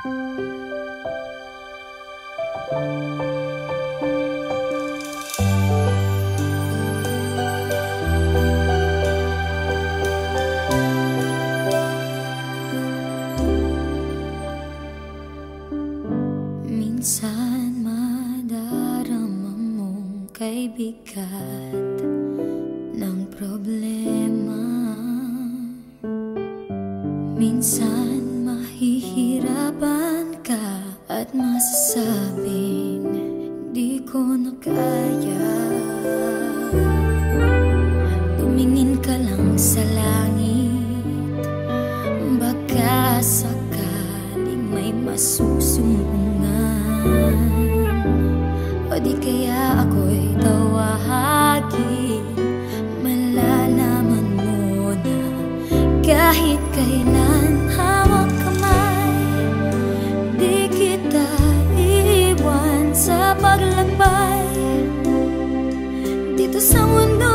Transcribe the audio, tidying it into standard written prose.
Minsan madarama mong kay bigat ng problema. Minsan mahihirapan ka at masasabing di ko na kaya. Tumingin ka lang sa langit, baka sakaling may masusumbungan. O di kaya ako'y tawagin, malalaman mo na kahit kailan hawak kamay, di kita iiwan sa paglakbay dito sa mundo.